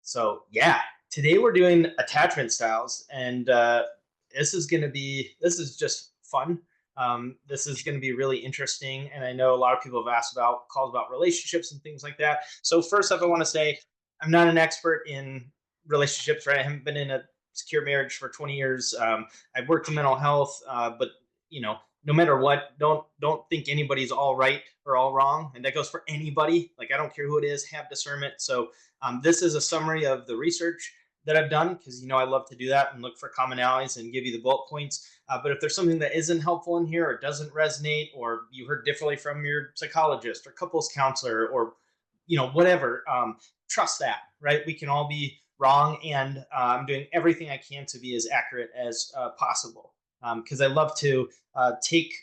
So yeah, today we're doing attachment styles, and this is just fun. This is going to be really interesting, and I know a lot of people have asked about calls about relationships and things like that. So first up, I want to say I'm not an expert in relationships, right? I haven't been in a secure marriage for 20 years. I've worked in mental health, but no matter what, don't think anybody's all right or all wrong, and that goes for anybody. Like I don't care who it is, have discernment. So this is a summary of the research that I've done because I love to do that and look for commonalities and give you the bullet points. But if there's something that isn't helpful in here or doesn't resonate, or you heard differently from your psychologist or couples counselor or whatever, trust that, right? We can all be wrong, and I'm doing everything I can to be as accurate as possible because I love to take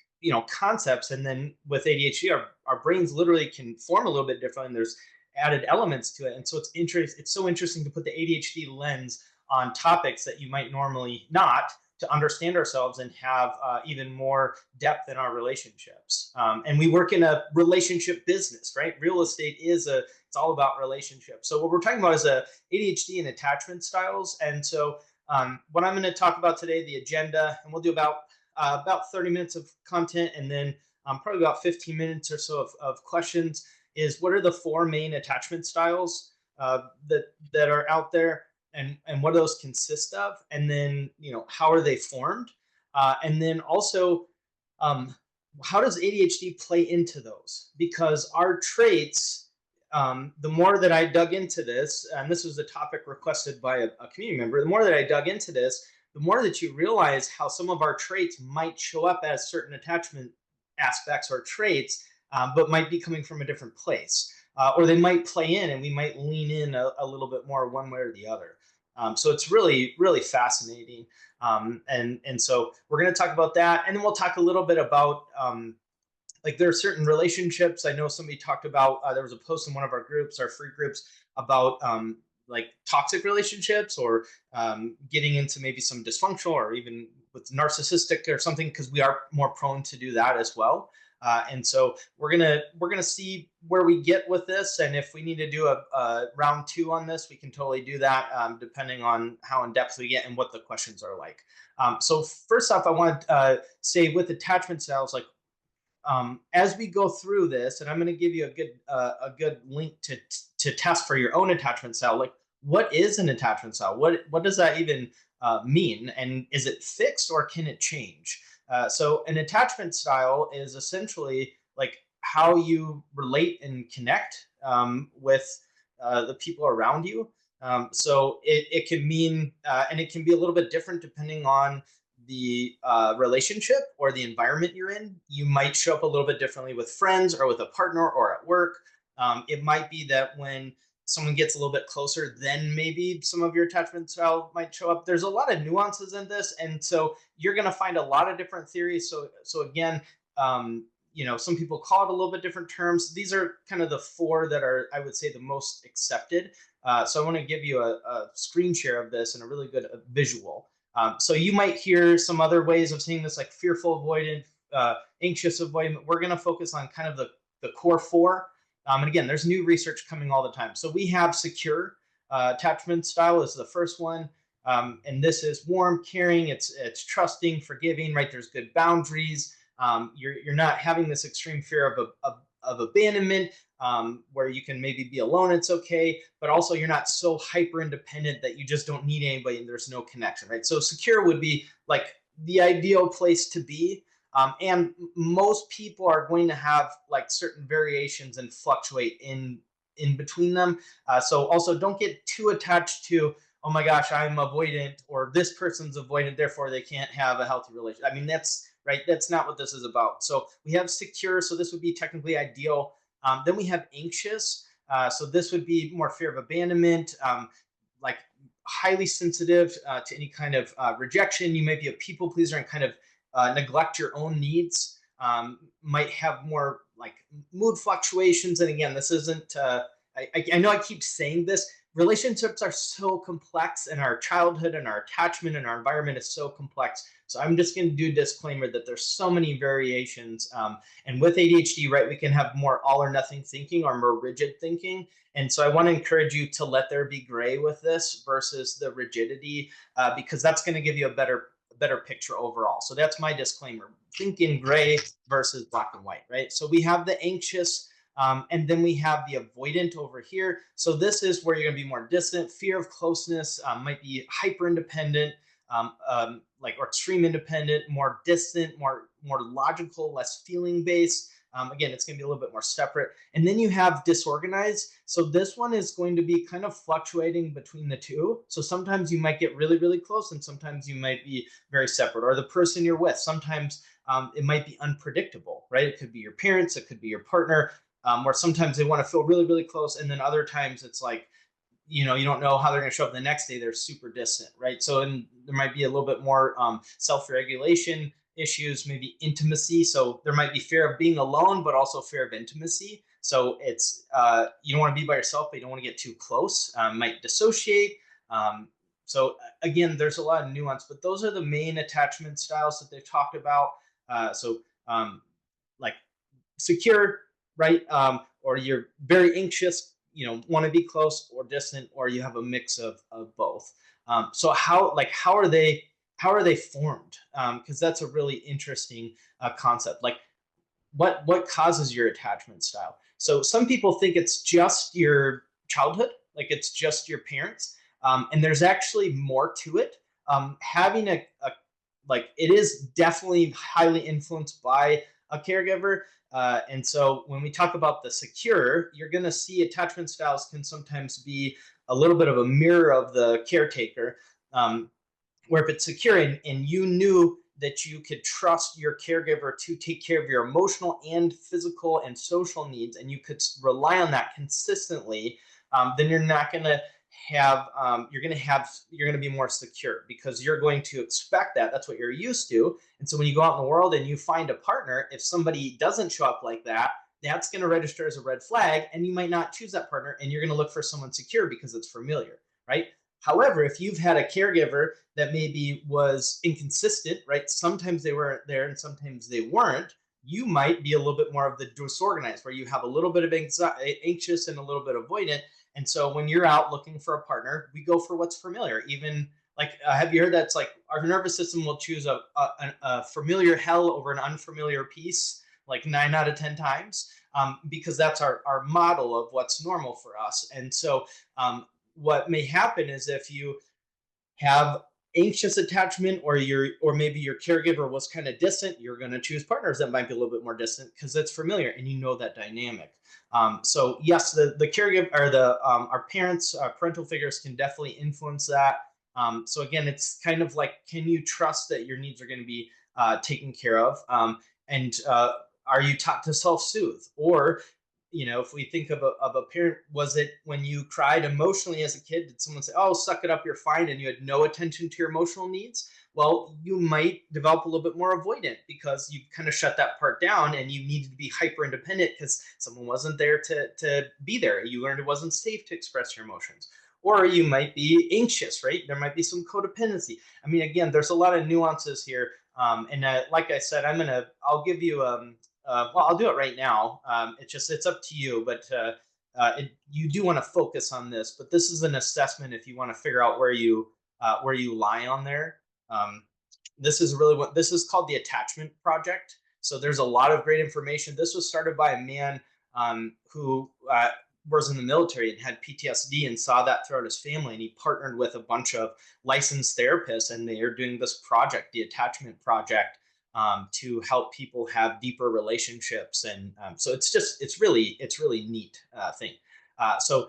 concepts, and then with ADHD, our brains literally can form a little bit differently. And there's added elements to it, and so it's so interesting to put the ADHD lens on topics that you might normally not, to understand ourselves and have even more depth in our relationships. And we work in a relationship business, right? Real estate it's all about relationships. So what we're talking about is ADHD and attachment styles. And so what I'm going to talk about today, the agenda, and we'll do about 30 minutes of content, and then probably about 15 minutes or so of questions, is what are the four main attachment styles that are out there, and what do those consist of, and then how are they formed, and then also how does ADHD play into those? Because our traits, the more that I dug into this, and this was a topic requested by a community member, the more that I dug into this, the more that you realize how some of our traits might show up as certain attachment aspects or traits, but might be coming from a different place. Or they might play in, and we might lean in a little bit more one way or the other. So it's really, really fascinating. And so we're going to talk about that. And then we'll talk a little bit about like there are certain relationships. I know somebody talked about, there was a post in one of our groups, our free groups, about like toxic relationships, or getting into maybe some dysfunctional, or even with narcissistic or something, because we are more prone to do that as well. And so we're gonna see where we get with this, and if we need to do a round two on this, we can totally do that, depending on how in depth we get and what the questions are like. So first off, I want to say with attachment styles, like as we go through this, and I'm going to give you a good link to test for your own attachment style. Like, what is an attachment style? What does that even mean? And is it fixed, or can it change? So an attachment style is essentially like how you relate and connect with the people around you. So it can mean, and it can be a little bit different depending on the relationship or the environment you're in. You might show up a little bit differently with friends or with a partner or at work. It might be that when someone gets a little bit closer, then maybe some of your attachment style might show up. There's a lot of nuances in this, and so you're going to find a lot of different theories. So again, some people call it a little bit different terms. These are kind of the four that are, I would say, the most accepted. So I want to give you a screen share of this and a really good visual. So you might hear some other ways of saying this, like fearful avoidant, anxious avoidant. We're going to focus on kind of the core four. And again, there's new research coming all the time. So we have secure attachment style is the first one. And this is warm, caring. It's trusting, forgiving, right? There's good boundaries. You're not having this extreme fear of abandonment, where you can maybe be alone, it's okay, but also you're not so hyper independent that you just don't need anybody and there's no connection, right? So secure would be like the ideal place to be. And most people are going to have like certain variations and fluctuate in between them. So also don't get too attached to, oh my gosh, I'm avoidant, or this person's avoidant, therefore they can't have a healthy relationship. I mean, that's right. That's not what this is about. So we have secure. So this would be technically ideal. Then we have anxious. So this would be more fear of abandonment, like highly sensitive to any kind of rejection. You might be a people pleaser and kind of neglect your own needs. Might have more like mood fluctuations. And again, this isn't, I know I keep saying this, relationships are so complex, and our childhood and our attachment and our environment is so complex. So I'm just going to do a disclaimer that there's so many variations. And with ADHD, right, we can have more all or nothing thinking or more rigid thinking. And so I want to encourage you to let there be gray with this versus the rigidity, because that's going to give you a better picture overall. So that's my disclaimer. Think in gray versus black and white, right? So we have the anxious, and then we have the avoidant over here. So this is where you're going to be more distant. Fear of closeness, might be hyper independent, like, or extreme independent, more distant, more logical, less feeling based. Again, it's going to be a little bit more separate. And then you have disorganized. So this one is going to be kind of fluctuating between the two. So sometimes you might get really, really close, and sometimes you might be very separate. Or the person you're with, sometimes it might be unpredictable, right? It could be your parents, it could be your partner, where sometimes they want to feel really, really close. And then other times it's like, you don't know how they're going to show up the next day. They're super distant, right? So, and there might be a little bit more self-regulation issues, maybe intimacy. So there might be fear of being alone, but also fear of intimacy. So it's you don't want to be by yourself, but you don't want to get too close. Might dissociate. So again, there's a lot of nuance, but those are the main attachment styles that they've talked about. So like secure, right? Or you're very anxious, want to be close or distant, or you have a mix of both. So how are they formed? Because that's a really interesting concept. Like, what causes your attachment style? So some people think it's just your childhood, like it's just your parents, and there's actually more to it. Having a like, it is definitely highly influenced by a caregiver. And so when we talk about the secure, you're going to see attachment styles can sometimes be a little bit of a mirror of the caretaker, where if it's secure, and you knew that you could trust your caregiver to take care of your emotional and physical and social needs, and you could rely on that consistently, then you're not going to have you're going to be more secure, because you're going to expect that. That's what you're used to. And so when you go out in the world and you find a partner, if somebody doesn't show up like that, that's going to register as a red flag, and you might not choose that partner, and you're going to look for someone secure because it's familiar, right? However, if you've had a caregiver that maybe was inconsistent, right? Sometimes they were there and sometimes they weren't. You might be a little bit more of the disorganized, where you have a little bit of anxious and a little bit avoidant. And so when you're out looking for a partner, we go for what's familiar. Even like, have you heard that it's like our nervous system will choose a familiar hell over an unfamiliar peace, like 9 out of 10 times, because that's our model of what's normal for us. And so what may happen is, if you have anxious attachment, or maybe your caregiver was kind of distant, you're going to choose partners that might be a little bit more distant because it's familiar and you know that dynamic. So yes, the caregiver, or the our parents, parental figures can definitely influence that. So again, it's kind of like, can you trust that your needs are going to be taken care of? And are you taught to self-soothe? Or if we think of a parent, was it when you cried emotionally as a kid, did someone say, "Oh, suck it up, you're fine," and you had no attention to your emotional needs? Well, you might develop a little bit more avoidant, because you kind of shut that part down, and you needed to be hyper independent because someone wasn't there to be there. You learned it wasn't safe to express your emotions. Or you might be anxious, right? There might be some codependency. I mean, again, there's a lot of nuances here. And like I said, I'll give you well, I'll do it right now. It's up to you, but you do want to focus on this. But this is an assessment if you want to figure out where you lie on there. This is really what this is called, the Attachment Project. So there's a lot of great information. This was started by a man who was in the military and had PTSD, and saw that throughout his family. And he partnered with a bunch of licensed therapists, and they are doing this project, the Attachment Project, to help people have deeper relationships. And so it's really neat thing. So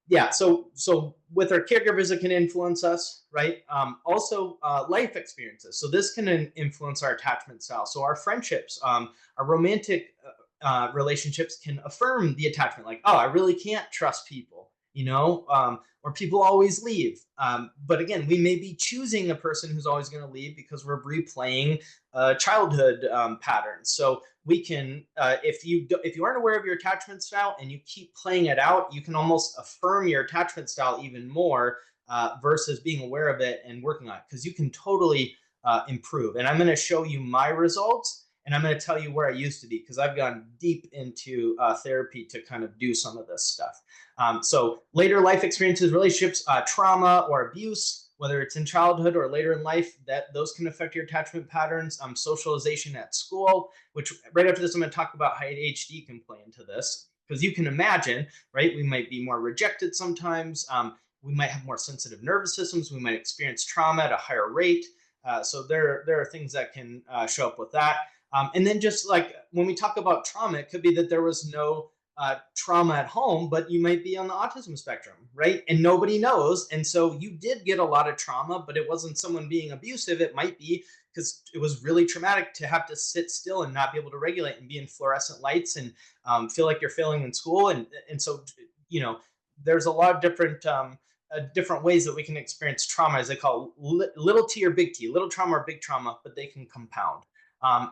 yeah, so with our caregivers, it can influence us, right? Also life experiences. So this can influence our attachment style. So our friendships, our romantic relationships can affirm the attachment. Like, oh, I really can't trust people. or people always leave. But again, we may be choosing a person who's always going to leave because we're replaying childhood patterns. So we can, if you aren't aware of your attachment style and you keep playing it out, you can almost affirm your attachment style even more versus being aware of it and working on it, because you can totally improve. And I'm going to show you my results. And I'm going to tell you where I used to be, because I've gone deep into therapy to kind of do some of this stuff. So later life experiences, relationships, trauma or abuse, whether it's in childhood or later in life, that those can affect your attachment patterns. Socialization at school, which right after this, I'm going to talk about how ADHD can play into this, because you can imagine, right? We might be more rejected sometimes. We might have more sensitive nervous systems. We might experience trauma at a higher rate. So there are things that can show up with that. And then just like when we talk about trauma, it could be that there was no trauma at home, but you might be on the autism spectrum, right? And nobody knows. And so you did get a lot of trauma, but it wasn't someone being abusive. It might be because it was really traumatic to have to sit still and not be able to regulate and be in fluorescent lights and feel like you're failing in school. And so, there's a lot of different ways that we can experience trauma, as they call little t or big T, little trauma or big trauma, but they can compound.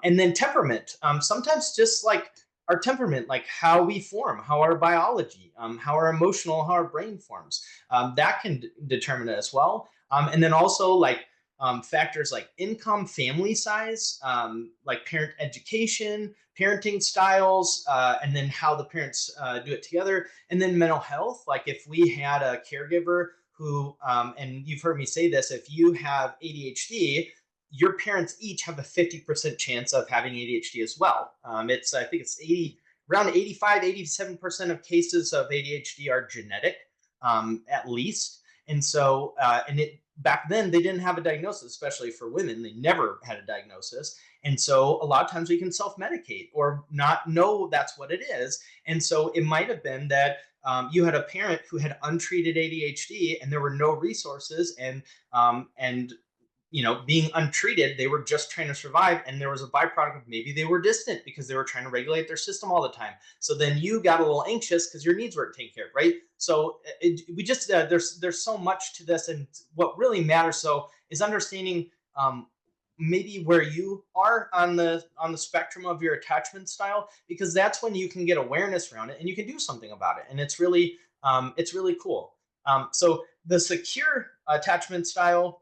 And then temperament, sometimes just like our temperament, like how we form, how our biology, how our emotional, how our brain forms, that can determine it as well. And then also like factors like income, family size, like parent education, parenting styles, and then how the parents do it together. And then mental health, like if we had a caregiver who, and you've heard me say this, if you have ADHD, your parents each have a 50% chance of having ADHD as well. I think it's around 85, 87% of cases of ADHD are genetic, at least. And so, back then they didn't have a diagnosis, especially for women. They never had a diagnosis. And so a lot of times we can self-medicate or not know that's what it is. And so it might have been that you had a parent who had untreated ADHD and there were no resources, and being untreated, they were just trying to survive. And there was a byproduct of maybe they were distant because they were trying to regulate their system all the time. So then you got a little anxious because your needs weren't taken care of, right? So there's so much to this. And what really matters is understanding maybe where you are on the spectrum of your attachment style, because that's when you can get awareness around it and you can do something about it. And it's really cool. So the secure attachment style,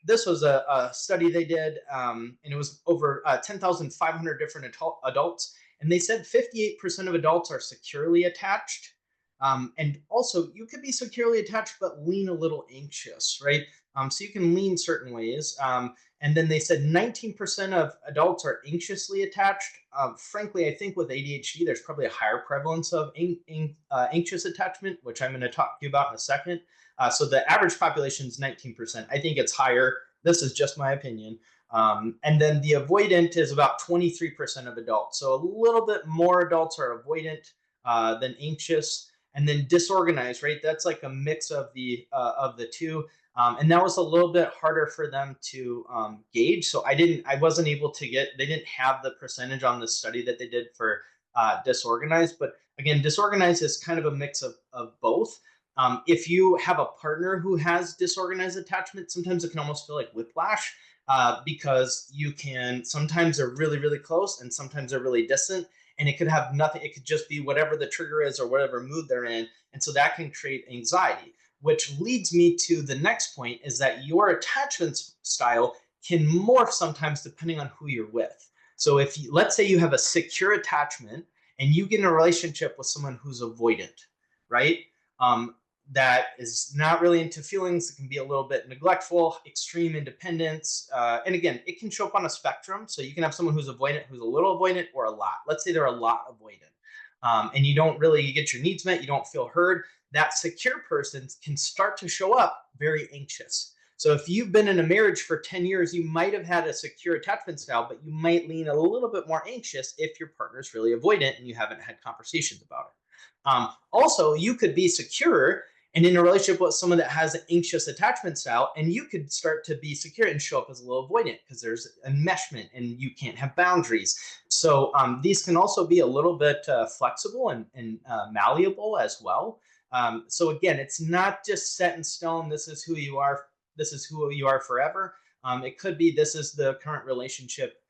this was a study they did, and it was over 10,500 different adults. And they said 58% of adults are securely attached. And also, you could be securely attached, but lean a little anxious, right? So you can lean certain ways. And then they said 19% of adults are anxiously attached. Frankly, I think with ADHD, there's probably a higher prevalence of anxious attachment, which I'm going to talk to you about in a second. So the average population is 19%. I think it's higher. This is just my opinion. And then the avoidant is about 23% of adults. So a little bit more adults are avoidant than anxious. And then disorganized, right? That's like a mix of the two. And that was a little bit harder for them to gauge. So I wasn't able to they didn't have the percentage on the study that they did for disorganized. But again, disorganized is kind of a mix of both. If you have a partner who has disorganized attachment, sometimes it can almost feel like whiplash, because sometimes they're really, really close and sometimes they're really distant, and it could have nothing. It could just be whatever the trigger is or whatever mood they're in. And so that can create anxiety, which leads me to the next point, is that your attachment style can morph sometimes depending on who you're with. So let's say you have a secure attachment and you get in a relationship with someone who's avoidant, right? That is not really into feelings. It can be a little bit neglectful, extreme independence. And again, it can show up on a spectrum. So you can have someone who's avoidant, who's a little avoidant, or a lot. Let's say they're a lot avoidant. And you don't really get your needs met. You don't feel heard. That secure person can start to show up very anxious. So if you've been in a marriage for 10 years, you might have had a secure attachment style, but you might lean a little bit more anxious if your partner's really avoidant and you haven't had conversations about it. Also, you could be secure and in a relationship with someone that has an anxious attachment style, and you could start to be secure and show up as a little avoidant because there's enmeshment and you can't have boundaries. So these can also be a little bit flexible and malleable as well. So again, it's not just set in stone. This is who you are. This is who you are forever. It could be this is the current relationship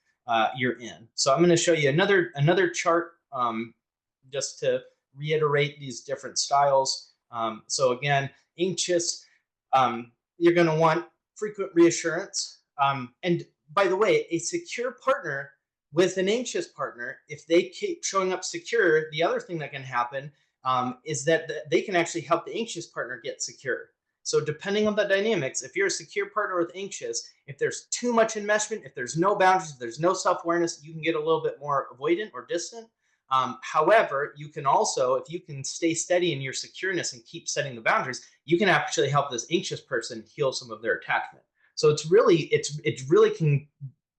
you're in. So I'm going to show you another chart, just to reiterate these different styles. So again, anxious, you're going to want frequent reassurance. And by the way, a secure partner with an anxious partner, if they keep showing up secure, the other thing that can happen is that they can actually help the anxious partner get secure. So depending on the dynamics, if you're a secure partner with anxious, if there's too much enmeshment, if there's no boundaries, if there's no self-awareness, you can get a little bit more avoidant or distant. However, you can also, if you can stay steady in your secureness and keep setting the boundaries, you can actually help this anxious person heal some of their attachment. So it really can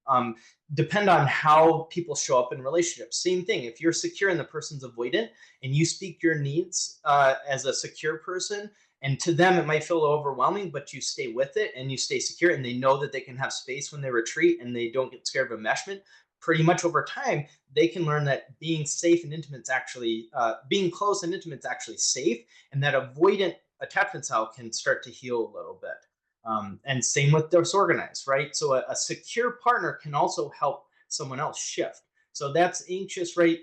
um, depend on how people show up in relationships. Same thing. If you're secure and the person's avoidant, and you speak your needs as a secure person, and to them it might feel overwhelming, but you stay with it and you stay secure, and they know that they can have space when they retreat and they don't get scared of enmeshment. Pretty much over time, they can learn that being safe and intimate is actually being close and intimate is actually safe, and that avoidant attachment style can start to heal a little bit. And same with disorganized, right? So a secure partner can also help someone else shift. So that's anxious, right?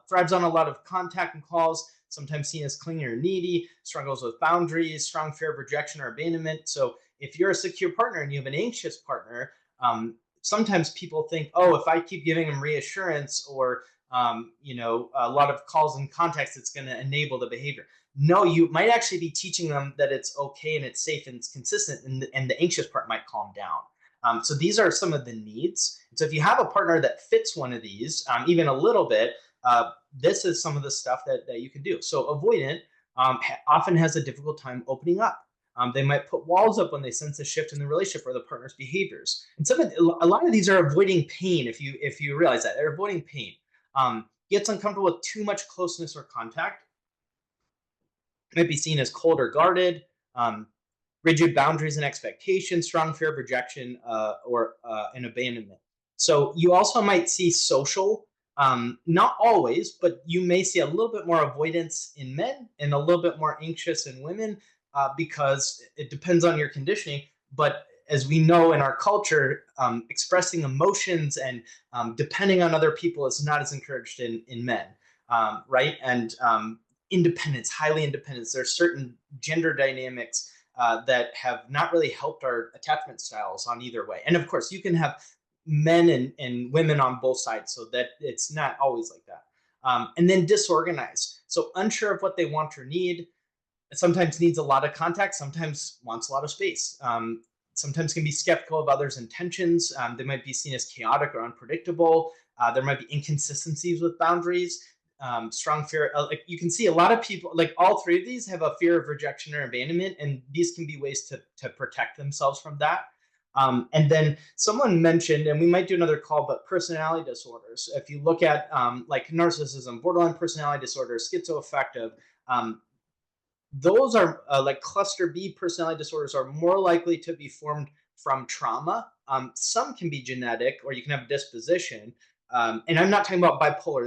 Thrives on a lot of contact and calls, sometimes seen as clingy or needy, struggles with boundaries, strong fear of rejection or abandonment. So if you're a secure partner and you have an anxious partner, sometimes people think, oh, if I keep giving them reassurance or a lot of calls and contacts, it's going to enable the behavior. No, you might actually be teaching them that it's okay and it's safe and it's consistent, and the anxious part might calm down. So these are some of the needs. So if you have a partner that fits one of these, even a little bit, this is some of the stuff that you can do. So avoidant often has a difficult time opening up. They might put walls up when they sense a shift in the relationship or the partner's behaviors. And a lot of these are avoiding pain. If you realize that they're avoiding pain, gets uncomfortable with too much closeness or contact, might be seen as cold or guarded, um, rigid boundaries and expectations, strong fear of rejection or an abandonment. So you also might see social, not always, but you may see a little bit more avoidance in men and a little bit more anxious in women because it depends on your conditioning. But as we know in our culture, expressing emotions and depending on other people is not as encouraged in men, right? And independence, highly independence. There's certain gender dynamics that have not really helped our attachment styles on either way. And of course, you can have men and women on both sides, so that it's not always like that. And then disorganized. So unsure of what they want or need. Sometimes needs a lot of contact, sometimes wants a lot of space. Sometimes can be skeptical of others' intentions. They might be seen as chaotic or unpredictable. There might be inconsistencies with boundaries. Strong fear. Like you can see a lot of people, like all three of these have a fear of rejection or abandonment, and these can be ways to protect themselves from that. And then someone mentioned, and we might do another call, but personality disorders. If you look at like narcissism, borderline personality disorder, schizoaffective, those are like cluster B personality disorders are more likely to be formed from trauma. Some can be genetic, or you can have a disposition. And I'm not talking about bipolar.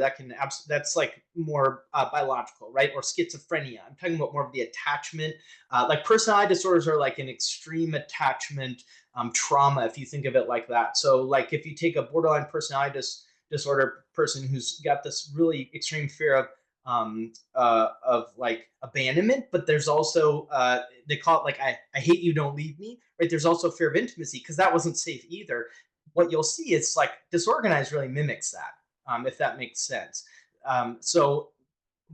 That's like more biological, right? Or schizophrenia. I'm talking about more of the attachment. Like personality disorders are like an extreme attachment trauma, if you think of it like that. So, like if you take a borderline personality disorder person who's got this really extreme fear of like abandonment, but there's also they call it like I hate you, don't leave me, right? There's also fear of intimacy because that wasn't safe either. What you'll see is like disorganized really mimics that, if that makes sense. So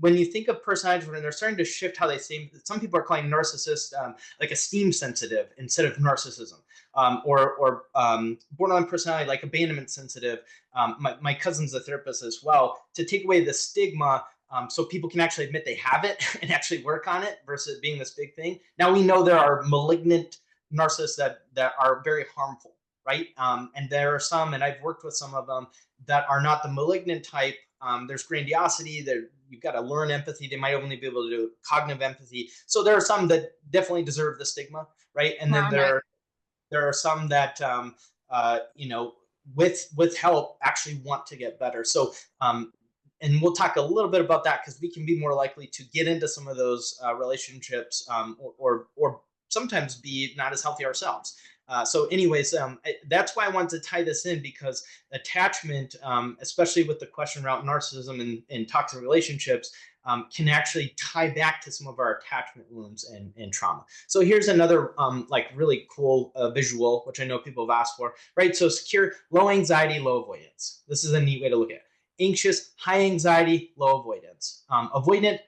when you think of personality, when they're starting to shift how they say, some people are calling narcissist like esteem sensitive instead of narcissism, or borderline personality like abandonment sensitive. My cousin's a therapist as well, to take away the stigma, so people can actually admit they have it and actually work on it versus being this big thing. Now we know there are malignant narcissists that are very harmful, right? And there are some, and I've worked with some of them that are not the malignant type. There's grandiosity. You've got to learn empathy. They might only be able to do cognitive empathy. So there are some that definitely deserve the stigma, right? And then Right. there are some that with help actually want to get better. So And we'll talk a little bit about that because we can be more likely to get into some of those relationships, or sometimes be not as healthy ourselves. So, anyways, that's why I wanted to tie this in, because attachment, especially with the question around narcissism and toxic relationships, can actually tie back to some of our attachment wounds and trauma. So here's another like really cool visual, which I know people have asked for, right? So secure, low anxiety, low avoidance. This is a neat way to look at it. Anxious, high anxiety, low avoidance. Avoidant,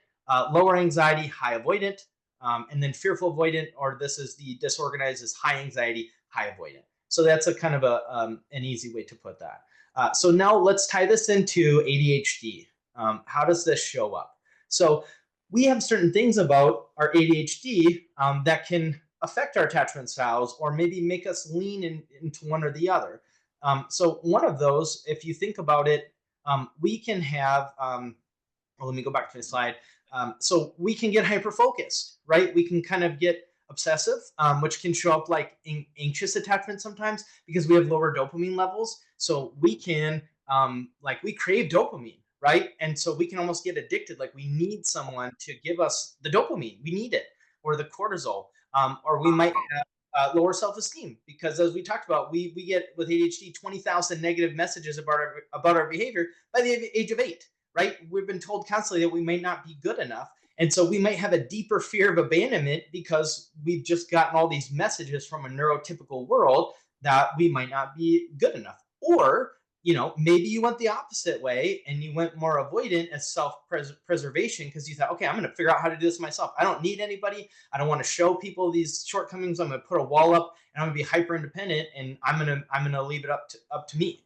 lower anxiety, high avoidant. And then fearful avoidant, or this is the disorganized, is high anxiety, high avoidant. So that's a kind of an easy way to put that. So now let's tie this into ADHD. How does this show up? So we have certain things about our ADHD that can affect our attachment styles, or maybe make us lean into one or the other. So one of those, if you think about it, we can have, well, let me go back to the slide. So we can get hyper focused, right? We can kind of get obsessive, which can show up like anxious attachment sometimes, because we have lower dopamine levels. So we can, like, we crave dopamine, right? And so we can almost get addicted. Like, we need someone to give us the dopamine. We need it, or the cortisol, or we might have lower self-esteem, because as we talked about, we get with ADHD 20,000 negative messages about our behavior by the age of 8, right? We've been told constantly that we may not be good enough. And so we might have a deeper fear of abandonment because we've just gotten all these messages from a neurotypical world that we might not be good enough. Or, maybe you went the opposite way and you went more avoidant as self-preservation, because you thought, okay, I'm going to figure out how to do this myself. I don't need anybody. I don't want to show people these shortcomings. I'm going to put a wall up, and I'm going to be hyper independent, and I'm going to leave it up to me.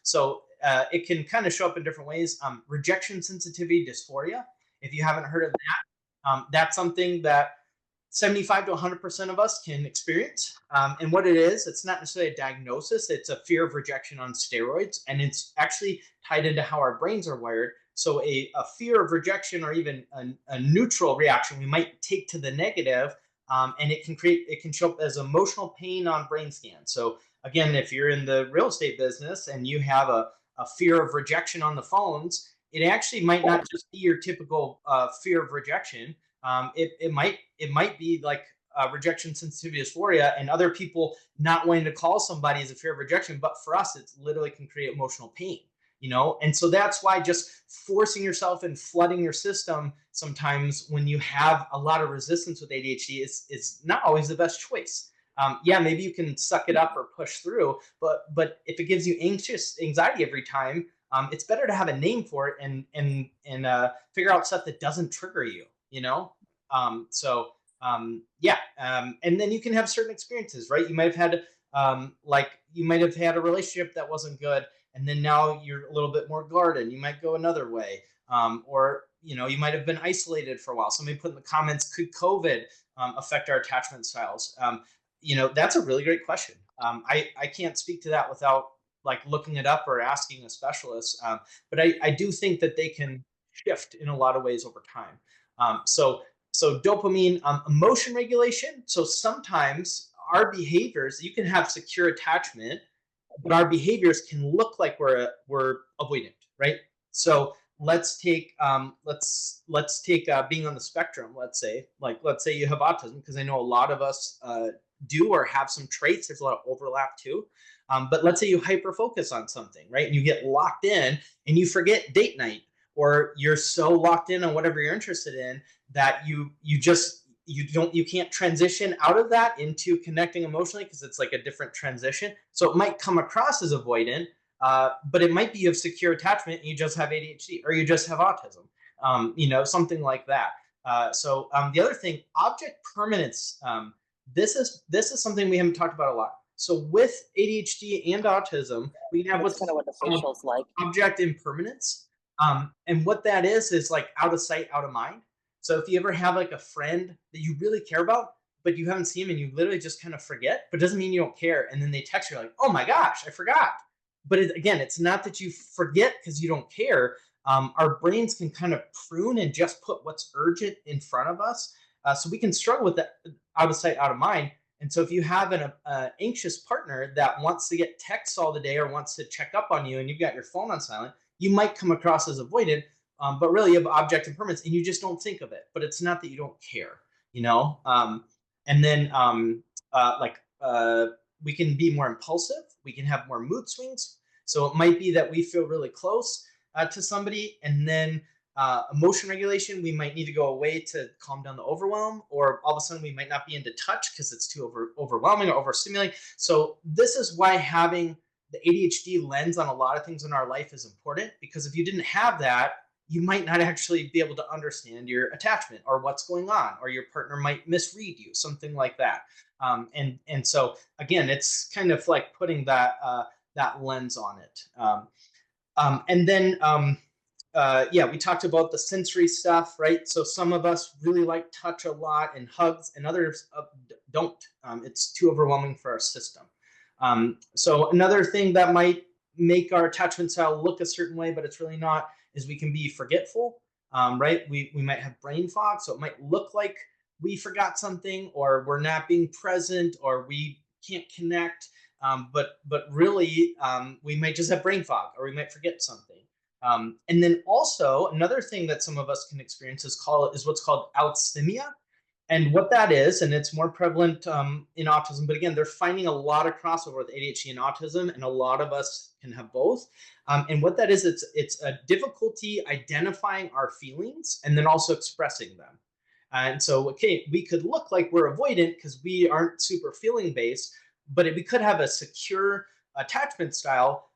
So it can kind of show up in different ways. Rejection sensitivity dysphoria. If you haven't heard of that, that's something that 75 to 100% of us can experience. And what it is, it's not necessarily a diagnosis, it's a fear of rejection on steroids. And it's actually tied into how our brains are wired. So a fear of rejection, or even a neutral reaction, we might take to the negative, and it can show up as emotional pain on brain scans. So again, if you're in the real estate business and you have a fear of rejection on the phones, it actually might not just be your typical fear of rejection. It might be like rejection sensitivity dysphoria, and other people not wanting to call somebody is a fear of rejection. But for us, it literally can create emotional pain. And so that's why just forcing yourself and flooding your system sometimes, when you have a lot of resistance with ADHD, is not always the best choice. Yeah, maybe you can suck it up or push through, but if it gives you anxiety every time, it's better to have a name for it, and figure out stuff that doesn't trigger you. Yeah, and then you can have certain experiences, right? You might have had a relationship that wasn't good, and then now you're a little bit more guarded. You might go another way, or you might have been isolated for a while. Somebody put in the comments, could COVID affect our attachment styles? That's a really great question. I can't speak to that without like looking it up or asking a specialist. But I do think that they can shift in a lot of ways over time. So dopamine, emotion regulation. So sometimes our behaviors, you can have secure attachment, but our behaviors can look like we're avoidant, right? So let's take being on the spectrum. Let's say you have autism, because I know a lot of us do or have some traits. There's a lot of overlap too. But let's say you hyper focus on something, right? And you get locked in and you forget date night, or you're so locked in on whatever you're interested in that you can't transition out of that into connecting emotionally, because it's like a different transition. So it might come across as avoidant, but it might be you have secure attachment and you just have ADHD, or you just have autism, something like that. So the other thing, object permanence. This is something we haven't talked about a lot. So with ADHD and autism, we have what's kind of what the facial's like. object impermanence. And what that is like out of sight, out of mind. So if you ever have like a friend that you really care about, but you haven't seen him and you literally just kind of forget, but doesn't mean you don't care. And then they text you like, oh my gosh, I forgot. But again, it's not that you forget because you don't care. Our brains can kind of prune and just put what's urgent in front of us. So we can struggle with that out of sight, out of mind. And so if you have an anxious partner that wants to get texts all the day or wants to check up on you, and you've got your phone on silent, you might come across as avoidant, but really you have object impermanence and you just don't think of it. But it's not that you don't care, you know? And then like we can be more impulsive, we can have more mood swings. So it might be that we feel really close to somebody, and then emotion regulation, we might need to go away to calm down the overwhelm, or all of a sudden we might not be into touch because it's too overwhelming or overstimulating. So this is why having the ADHD lens on a lot of things in our life is important, because if you didn't have that, you might not actually be able to understand your attachment or what's going on, or your partner might misread you, something like that. And so again, it's kind of like putting that lens on it. And then yeah, we talked about the sensory stuff, right? So some of us really like touch a lot and hugs, and others don't. It's too overwhelming for our system. So another thing that might make our attachment style look a certain way, but it's really not, is we can be forgetful, right? We might have brain fog, so it might look like we forgot something, or we're not being present, or we can't connect. But really, we might just have brain fog, or we might forget something. And then also another thing that some of us can experience is what's called alzheimer's. And what that is, and it's more prevalent in autism, but again, they're finding a lot of crossover with ADHD and autism, and a lot of us can have both. And what that is, it's a difficulty identifying our feelings and then also expressing them. And so, okay, we could look like we're avoidant because we aren't super feeling based, but we could have a secure attachment style,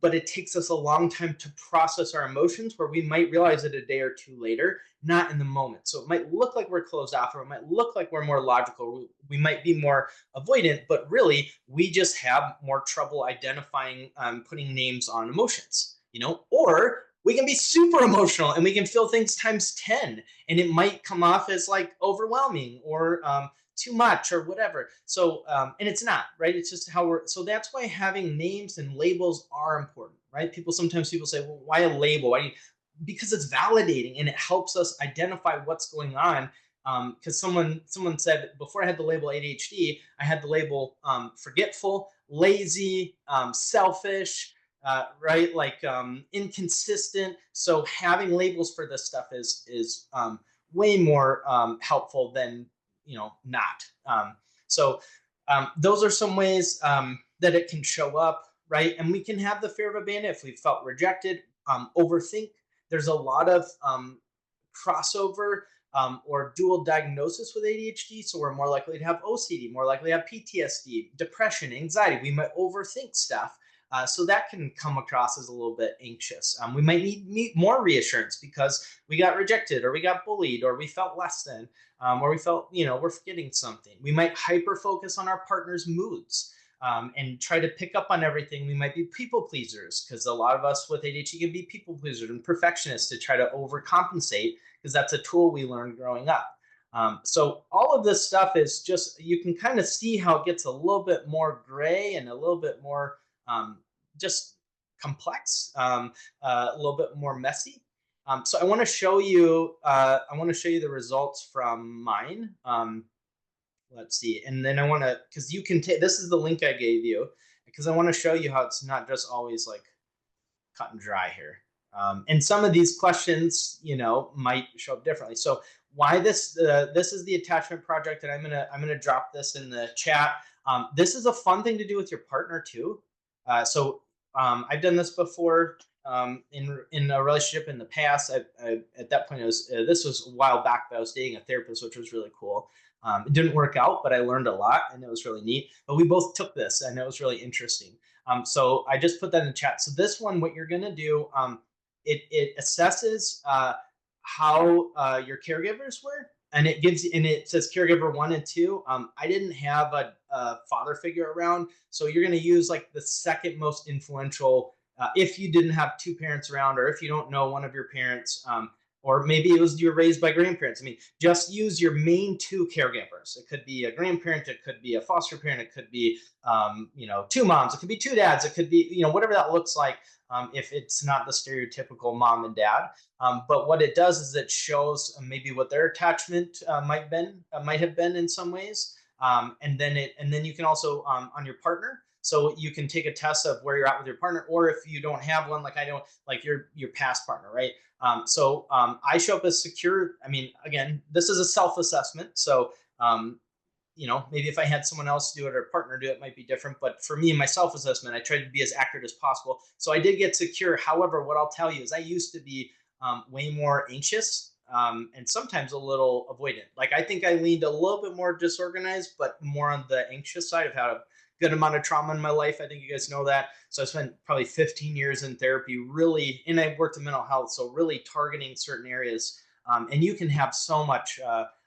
but it takes us a long time to process our emotions, where we might realize it a day or two later, not in the moment. So it might look like we're closed off, or it might look like we're more logical. We might be more avoidant, but really we just have more trouble identifying, putting names on emotions, you know, or we can be super emotional and we can feel things times 10, and it might come off as like overwhelming, or too much, or whatever. So and it's not, right? It's just how we're, so that's why having names and labels are important, right? Sometimes people say, well, why a label? Why? Because it's validating and it helps us identify what's going on. Because someone said, before I had the label ADHD, I had the label forgetful, lazy, selfish, right? Like inconsistent. So having labels for this stuff is way more helpful than, you know, not. So those are some ways that it can show up, right? And we can have the fear of abandonment if we felt rejected, overthink. There's a lot of crossover or dual diagnosis with ADHD. So we're more likely to have OCD, more likely to have PTSD, depression, anxiety. We might overthink stuff. So that can come across as a little bit anxious. We might need more reassurance because we got rejected, or we got bullied, or we felt less than, or we felt, you know, we're forgetting something. We might hyper focus on our partner's moods, and try to pick up on everything. We might be people pleasers, because a lot of us with ADHD can be people pleasers and perfectionists to try to overcompensate, because that's a tool we learned growing up. So all of this stuff is just, you can kind of see how it gets a little bit more gray and a little bit more just complex, a little bit more messy. So I want to show you. I want to show you the results from mine. Let's see, and then I want to, because you can take, this is the link I gave you, because I want to show you how it's not just always like cut and dry here. And some of these questions, you know, might show up differently. So why this is the attachment project, and I'm gonna drop this in the chat. This is a fun thing to do with your partner too. So I've done this before in a relationship in the past. At that point, it was this was a while back, but I was dating a therapist, which was really cool. It didn't work out, but I learned a lot, and it was really neat. But we both took this, and it was really interesting. So I just put that in the chat. So this one, what you're gonna do, it assesses how your caregivers were, and it gives, and it says caregiver 1 and 2. I didn't have a father figure around, so you're going to use like the second most influential, if you didn't have two parents around, or if you don't know one of your parents, or maybe it was you're raised by grandparents. I mean, just use your main two caregivers. It could be a grandparent, it could be a foster parent, it could be you know, two moms, it could be two dads, it could be, you know, whatever that looks like. If it's not the stereotypical mom and dad. But what it does is it shows maybe what their attachment might have been in some ways. And then you can also on your partner. So you can take a test of where you're at with your partner, or if you don't have one, like I don't, like your past partner, right? I show up as secure. I mean, again, this is a self-assessment. So um, maybe if I had someone else do it or a partner do it, it might be different. But for me, in my self assessment, I tried to be as accurate as possible. So I did get secure. However, what I'll tell you is I used to be way more anxious and sometimes a little avoidant. Like I think I leaned a little bit more disorganized, but more on the anxious side. I've had a good amount of trauma in my life. I think you guys know that. So I spent probably 15 years in therapy, really, and I worked in mental health. So really targeting certain areas. And you can have so much.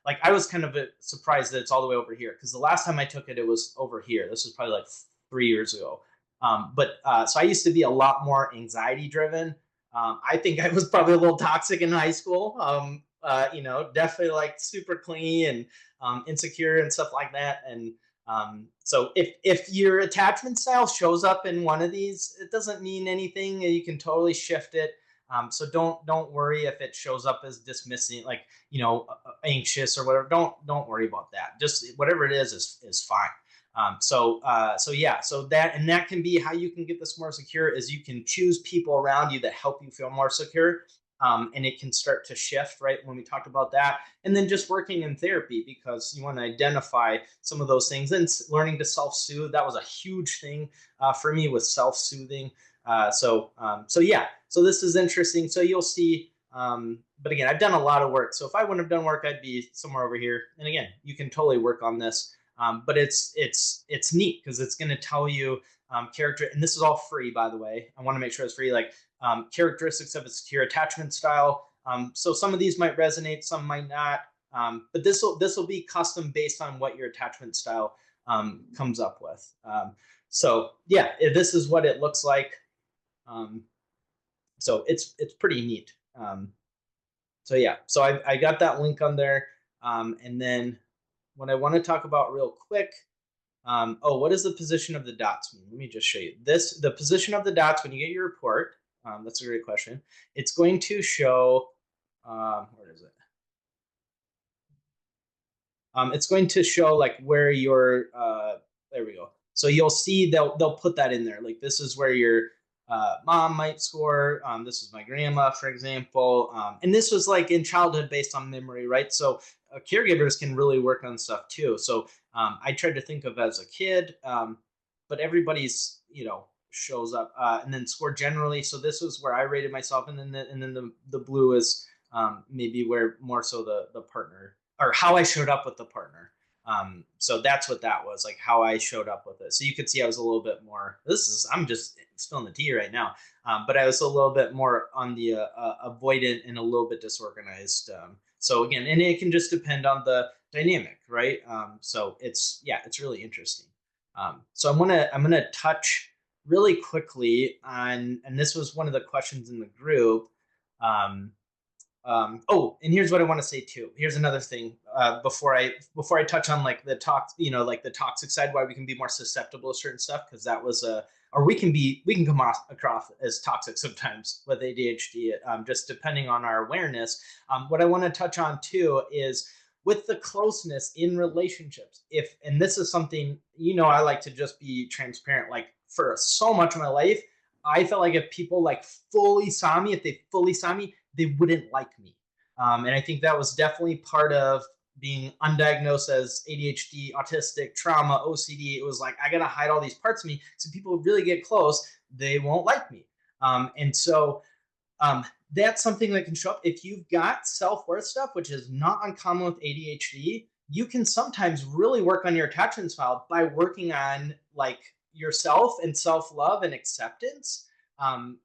Like I was kind of surprised that it's all the way over here because the last time I took it, it was over here. This was probably like 3 years ago. So I used to be a lot more anxiety driven. I think I was probably a little toxic in high school. Definitely like super clingy and insecure and stuff like that. And so if your attachment style shows up in one of these, it doesn't mean anything. You can totally shift it. So don't worry if it shows up as dismissing, like anxious or whatever. Don't worry about that. Just whatever it is fine. So that can be how you can get this more secure. Is you can choose people around you that help you feel more secure. And it can start to shift, right? When we talked about that, and then just working in therapy because you want to identify some of those things and learning to self-soothe. That was a huge thing for me with self-soothing. So this is interesting. So you'll see. But again, I've done a lot of work. So if I wouldn't have done work, I'd be somewhere over here. And again, you can totally work on this. But it's neat because it's going to tell you character, and this is all free, by the way. I want to make sure it's free. Like characteristics of a secure attachment style. So some of these might resonate, some might not. But this will be custom based on what your attachment style comes up with. So yeah, this is what it looks like. So it's pretty neat. So yeah, so I got that link on there. And then what I want to talk about real quick. What is the position of the dots mean? Let me just show you this. The position of the dots when you get your report. That's a great question. It's going to show. Where is it? It's going to show like where your. There we go. So you'll see they'll put that in there. Like this is where your mom might score. This is my grandma, for example. And this was like in childhood based on memory, right? So caregivers can really work on stuff too. So I tried to think of as a kid, but everybody's shows up and then score generally. So this was where I rated myself, and then the blue is maybe where more so the partner or how I showed up with the partner. So that's what that was, like how I showed up with it. So you could see I was a little bit more. I'm just spilling the tea right now, but I was a little bit more on the avoidant and a little bit disorganized. So again, and it can just depend on the dynamic, right? So it's really interesting. So I'm gonna touch really quickly on, and this was one of the questions in the group. And here's what I want to say too. Here's another thing before I touch on like the like the toxic side, why we can be more susceptible to certain stuff, because that was or we can come across as toxic sometimes with ADHD, just depending on our awareness. What I want to touch on too is with the closeness in relationships. And this is something, I like to just be transparent. Like for so much of my life, I felt like if people like fully saw me, they wouldn't like me. And I think that was definitely part of being undiagnosed as ADHD, autistic, trauma, OCD. It was like, I got to hide all these parts of me. So people really get close, they won't like me. And so that's something that can show up. If you've got self-worth stuff, which is not uncommon with ADHD, you can sometimes really work on your attachment style by working on like yourself and self-love and acceptance.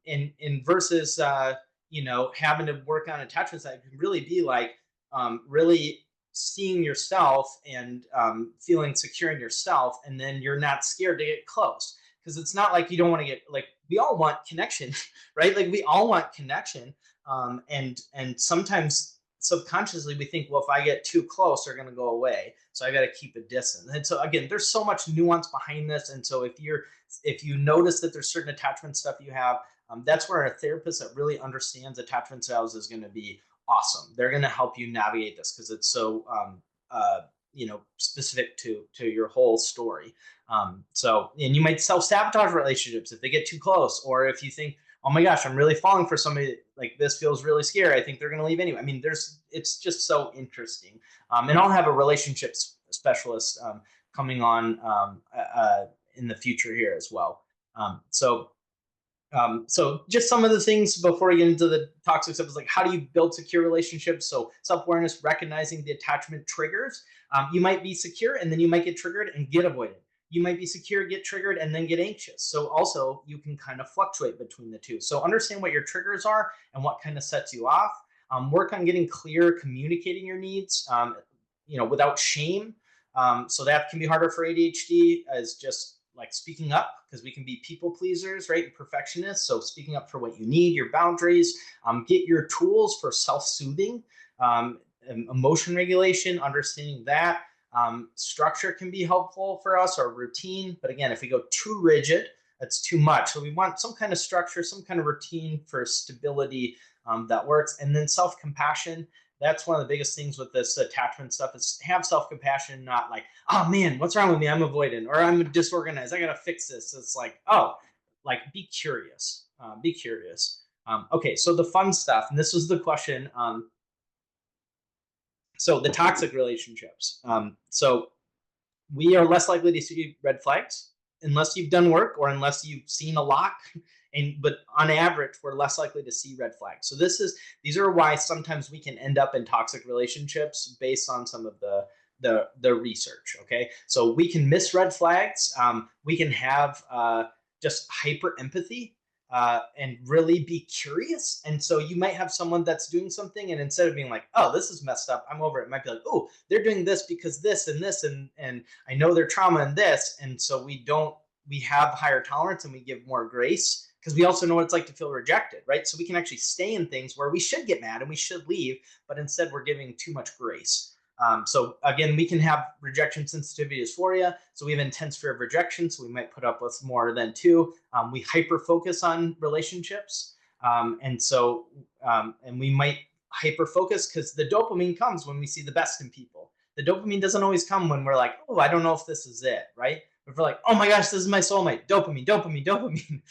In versus having to work on attachment style can really be like really seeing yourself and feeling secure in yourself, and then you're not scared to get close, because it's not like you don't want to get, like, we all want connection, right? Like we all want connection, and sometimes subconsciously we think, well, if I get too close, they're going to go away, so I got to keep a distance. And so again, there's so much nuance behind this. And so if you notice that there's certain attachment stuff you have, that's where a therapist that really understands attachment styles is going to be awesome. They're going to help you navigate this because it's so specific to your whole story. And you might self-sabotage relationships if they get too close, or if you think, oh my gosh, I'm really falling for somebody, like this feels really scary, I think they're going to leave anyway. I mean, it's just so interesting. And I'll have a relationships specialist coming on in the future here as well. So just some of the things before we get into the toxic stuff is like, how do you build secure relationships? So self-awareness, recognizing the attachment triggers. You might be secure and then you might get triggered and get avoidant. You might be secure, get triggered, and then get anxious. So also you can kind of fluctuate between the two. So understand what your triggers are and what kind of sets you off. Work on getting clear, communicating your needs, without shame. So that can be harder for ADHD, as just like speaking up, because we can be people pleasers, right? And perfectionists. So speaking up for what you need, your boundaries, get your tools for self-soothing, emotion regulation, understanding that. Structure can be helpful for us, or routine. But again, if we go too rigid, that's too much. So we want some kind of structure, some kind of routine for stability that works. And then self-compassion. That's one of the biggest things with this attachment stuff, is have self-compassion, not like, oh man, what's wrong with me? I'm avoidant, or I'm disorganized. I got to fix this. It's like, oh, like be curious, be curious. Okay. So the fun stuff, and this was the question. So the toxic relationships. So we are less likely to see red flags unless you've done work, or unless you've seen a lot. But on average, we're less likely to see red flags. So these are why sometimes we can end up in toxic relationships based on some of the research. Okay, so we can miss red flags. We can have just hyper empathy. And really be curious. And so you might have someone that's doing something, and instead of being like, oh, this is messed up, I'm over it, might be like, oh, they're doing this because this and this, and I know their trauma and this. And so we have higher tolerance, and we give more grace, because we also know what it's like to feel rejected, right? So we can actually stay in things where we should get mad and we should leave, but instead we're giving too much grace. So again, we can have rejection sensitivity dysphoria. So we have intense fear of rejection. So we might put up with more than two. We hyper focus on relationships. And we might hyper focus because the dopamine comes when we see the best in people. The dopamine doesn't always come when we're like, oh, I don't know if this is it, right? If we're like, oh my gosh, this is my soulmate, dopamine, dopamine, dopamine,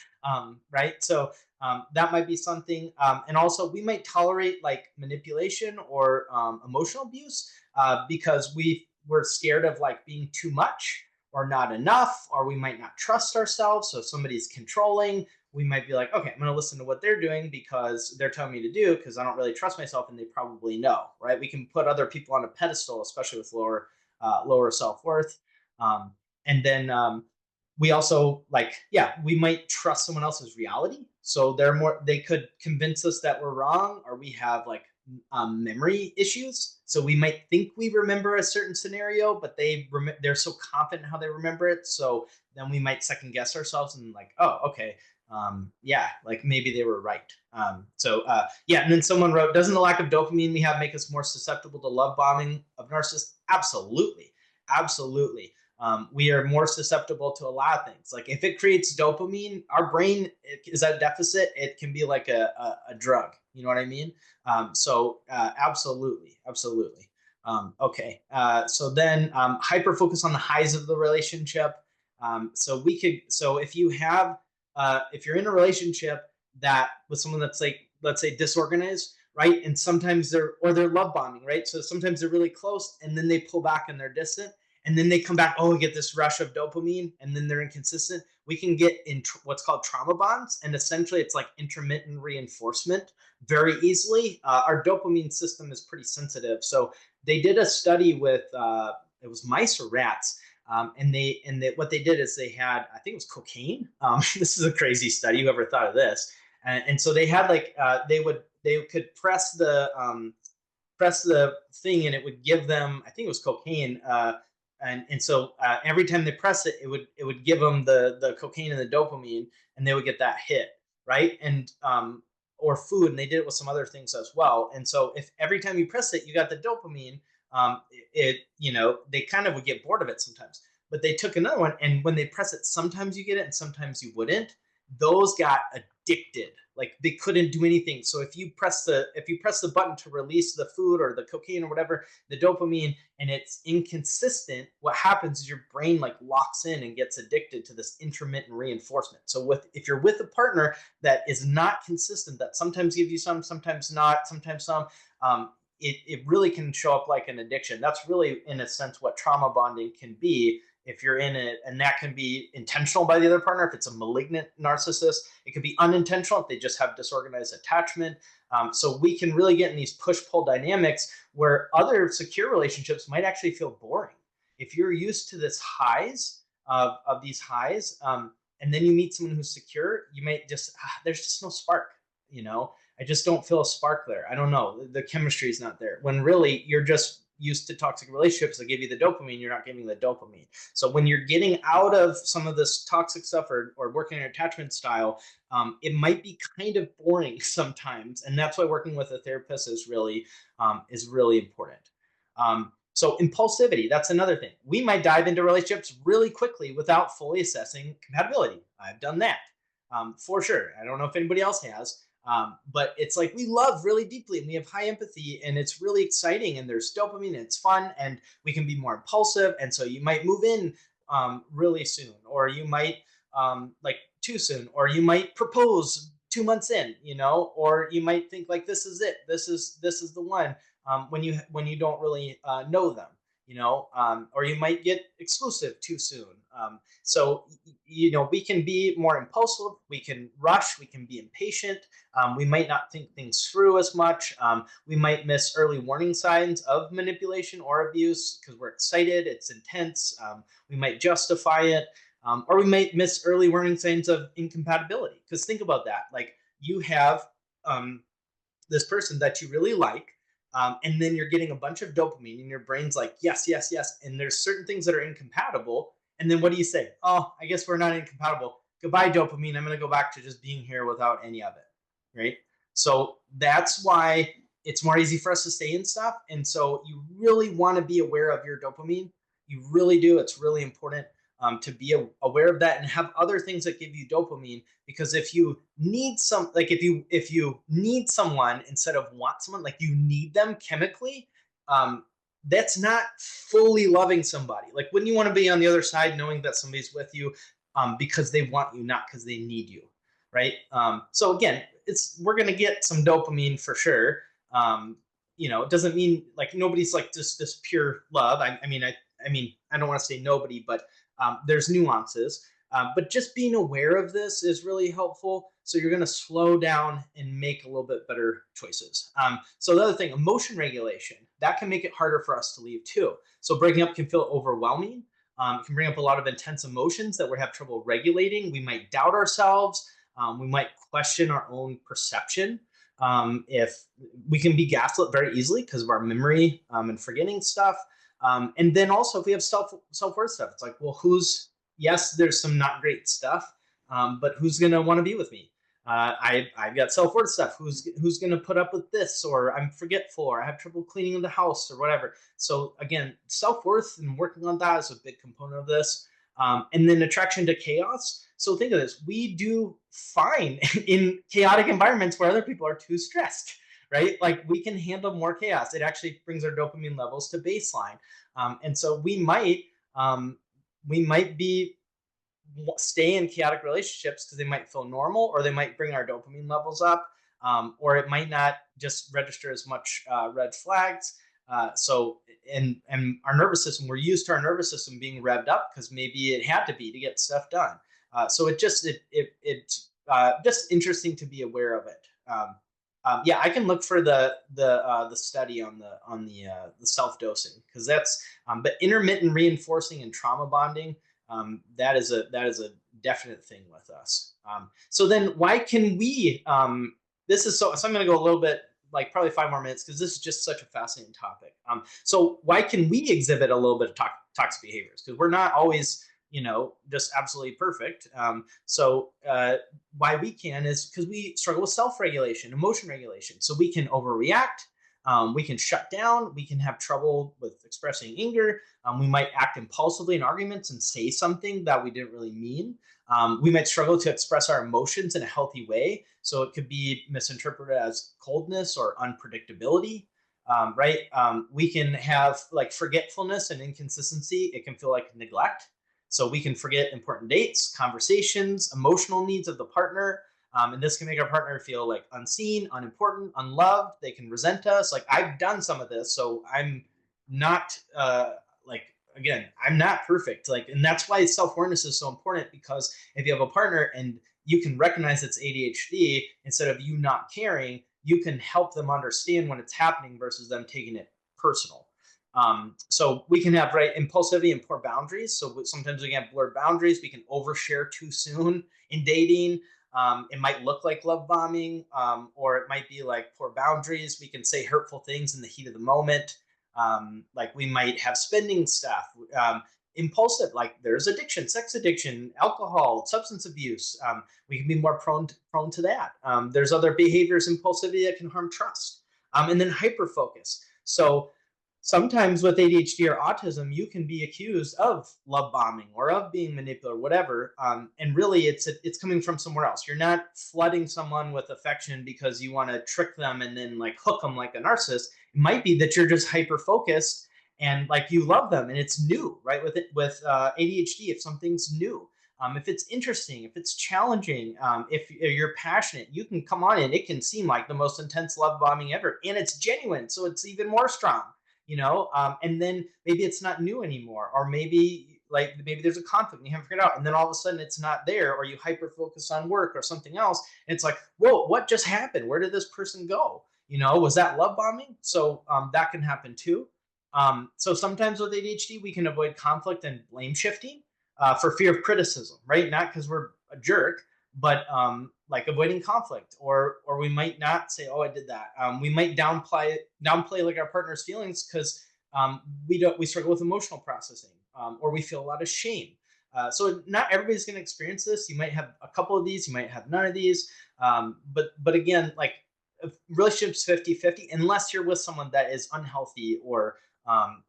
right? So that might be something. And also we might tolerate like manipulation or emotional abuse because we're scared of like being too much or not enough, or we might not trust ourselves. So if somebody's controlling, we might be like, okay, I'm going to listen to what they're doing because they're telling me to do, because I don't really trust myself, and they probably know, right? We can put other people on a pedestal, especially with lower self-worth. And then we also we might trust someone else's reality. So they could convince us that we're wrong, or we have like memory issues. So we might think we remember a certain scenario, but they're so confident how they remember it. So then we might second guess ourselves and like, oh, okay. Like maybe they were right. And then someone wrote, doesn't the lack of dopamine we have make us more susceptible to love bombing of narcissists? Absolutely. Absolutely. We are more susceptible to a lot of things. Like if it creates dopamine, our brain is at a deficit. It can be like a drug. You know what I mean? Absolutely. Absolutely. Okay. So then hyper focus on the highs of the relationship. So if you're in a relationship that with someone that's like, let's say disorganized, right? And sometimes they're love bombing, right? So sometimes they're really close and then they pull back and they're distant. And then they come back, we get this rush of dopamine, and then they're inconsistent. We can get in what's called trauma bonds. And essentially it's like intermittent reinforcement very easily. Our dopamine system is pretty sensitive. So they did a study with, it was mice or rats. What they did is they had, I think it was cocaine. This is a crazy study. Whoever thought of this? And so they had they could press the thing and it would give them, I think it was cocaine. So every time they press it, it would give them the cocaine and the dopamine, and they would get that hit, right? And or food, and they did it with some other things as well. And so if every time you press it, you got the dopamine, they kind of would get bored of it sometimes. But they took another one, and when they press it, sometimes you get it, and sometimes you wouldn't. Those got addicted. Like they couldn't do anything. So if you press the button to release the food or the cocaine or whatever, the dopamine, and it's inconsistent, what happens is your brain like locks in and gets addicted to this intermittent reinforcement. So if you're with a partner that is not consistent, that sometimes gives you some, sometimes not, sometimes some, it really can show up like an addiction. That's really, in a sense, what trauma bonding can be if you're in it. And that can be intentional by the other partner. If it's a malignant narcissist, it could be unintentional if they just have disorganized attachment. So we can really get in these push-pull dynamics where other secure relationships might actually feel boring. If you're used to this highs of these highs, and then you meet someone who's secure, you might just, there's just no spark, you know? I just don't feel a spark there. I don't know. The chemistry is not there. When really you're just used to toxic relationships that give you the dopamine, you're not getting the dopamine. So when you're getting out of some of this toxic stuff or working on your attachment style, it might be kind of boring sometimes. And that's why working with a therapist is really important. So impulsivity, that's another thing. We might dive into relationships really quickly without fully assessing compatibility. I've done that for sure. I don't know if anybody else has. But it's like we love really deeply and we have high empathy and it's really exciting and there's dopamine and it's fun and we can be more impulsive. And so you might move in really soon, or you might like too soon, or you might propose 2 months in, you know, or you might think like this is it, this is the one, when you don't really know them, you know, or you might get exclusive too soon. So you know, we can be more impulsive, we can rush, we can be impatient, we might not think things through as much, we might miss early warning signs of manipulation or abuse because we're excited, it's intense, we might justify it, or we might miss early warning signs of incompatibility. Because think about that, like you have this person that you really like, and then you're getting a bunch of dopamine and your brain's like, yes, yes, yes. And there's certain things that are incompatible. And then what do you say? Oh, I guess we're not incompatible. Goodbye, dopamine. I'm going to go back to just being here without any of it. Right. So that's why it's more easy for us to stay in stuff. And so you really want to be aware of your dopamine. You really do. It's really important to be aware of that and have other things that give you dopamine. Because if you need some, like if you need someone instead of want someone, like you need them chemically, that's not fully loving somebody. Like when you want to be on the other side, knowing that somebody's with you because they want you, not because they need you, right? So again, we're gonna get some dopamine for sure. You know, it doesn't mean like nobody's like just this pure love. I mean, I don't want to say nobody, but there's nuances. But just being aware of this is really helpful. So you're going to slow down and make a little bit better choices. So the other thing, emotion regulation, that can make it harder for us to leave too. So breaking up can feel overwhelming. It can bring up a lot of intense emotions that we have trouble regulating. We might doubt ourselves. We might question our own perception. If we can be gaslit very easily because of our memory and forgetting stuff. And then also if we have self-worth stuff, it's like, well, yes, there's some not great stuff, but who's going to want to be with me? I've got self-worth stuff. Who's going to put up with this? Or I'm forgetful, or I have trouble cleaning the house or whatever. So again, self-worth and working on that is a big component of this. And then attraction to chaos. So think of this, we do fine in chaotic environments where other people are too stressed, right? Like we can handle more chaos. It actually brings our dopamine levels to baseline. And so we might be stay in chaotic relationships because they might feel normal, or they might bring our dopamine levels up, or it might not just register as much red flags. So and our nervous system, we're used to our nervous system being revved up because maybe it had to be to get stuff done. So it's just interesting to be aware of it. Yeah, I can look for the study on the self dosing, because that's but intermittent reinforcing and trauma bonding, that is a definite thing with us. So then why can we? This is so I'm going to go a little bit, like probably 5 more minutes, because this is just such a fascinating topic. So why can we exhibit a little bit of toxic behaviors? Because we're not always, just absolutely perfect. So why we can is because we struggle with self-regulation, emotion regulation. So we can overreact. We can shut down. We can have trouble with expressing anger. We might act impulsively in arguments and say something that we didn't really mean. We might struggle to express our emotions in a healthy way. So it could be misinterpreted as coldness or unpredictability. Right? We can have like forgetfulness and inconsistency. It can feel like neglect. So we can forget important dates, conversations, emotional needs of the partner. And this can make our partner feel like unseen, unimportant, unloved. They can resent us. Like I've done some of this, so I'm not like again, I'm not perfect. Like, and that's why self awareness is so important because if you have a partner and you can recognize it's ADHD instead of you not caring, you can help them understand when it's happening versus them taking it personal. So we can have right impulsivity and poor boundaries. So sometimes we can have blurred boundaries. We can overshare too soon in dating. It might look like love bombing, or it might be like poor boundaries. We can say hurtful things in the heat of the moment. Like we might have spending stuff. Impulsive, like there's addiction, sex addiction, alcohol, substance abuse. We can be more prone to that. There's other behaviors, impulsivity that can harm trust. And then hyper focus. So sometimes with ADHD or autism, you can be accused of love bombing or of being manipulative or whatever. And really, it's coming from somewhere else. You're not flooding someone with affection because you want to trick them and then like hook them like a narcissist. It might be that you're just hyper focused and like you love them and it's new, right? With ADHD, if something's new. If it's interesting, if it's challenging, if you're passionate, you can come on and it can seem like the most intense love bombing ever, and it's genuine, so it's even more strong, and then maybe it's not new anymore, or maybe there's a conflict and you haven't figured it out, and then all of a sudden it's not there, or you hyper focus on work or something else, and it's like, whoa, what just happened? Where did this person go? Was that love bombing? So that can happen too. So sometimes with ADHD we can avoid conflict and blame shifting for fear of criticism, right? Not because we're a jerk, but like avoiding conflict, or we might not say, "Oh, I did that." We might downplay like our partner's feelings because we struggle with emotional processing, or we feel a lot of shame. So not everybody's going to experience this. You might have a couple of these, you might have none of these. But again, like relationships 50-50, unless you're with someone that is unhealthy or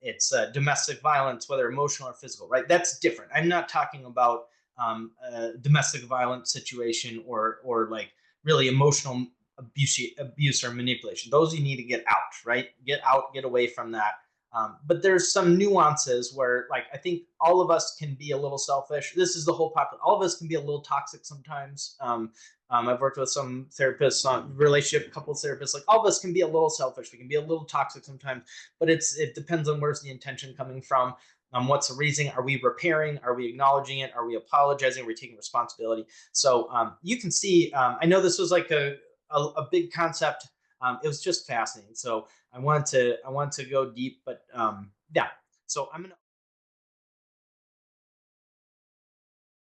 it's domestic violence, whether emotional or physical, right? That's different. I'm not talking about a domestic violence situation or like really emotional abuse or manipulation. Those you need to get out, right? Get out, get away from that. But there's some nuances where, like, I think all of us can be a little selfish. This is the whole population. All of us can be a little toxic sometimes. I've worked with some therapists on relationship couples therapists. Like all of us can be a little selfish. We can be a little toxic sometimes, but it depends on where's the intention coming from. What's the reason? Are we repairing? Are we acknowledging it? Are we apologizing? Are we taking responsibility? So you can see. I know this was like a big concept. It was just fascinating. So I want to go deep, but yeah. So I'm gonna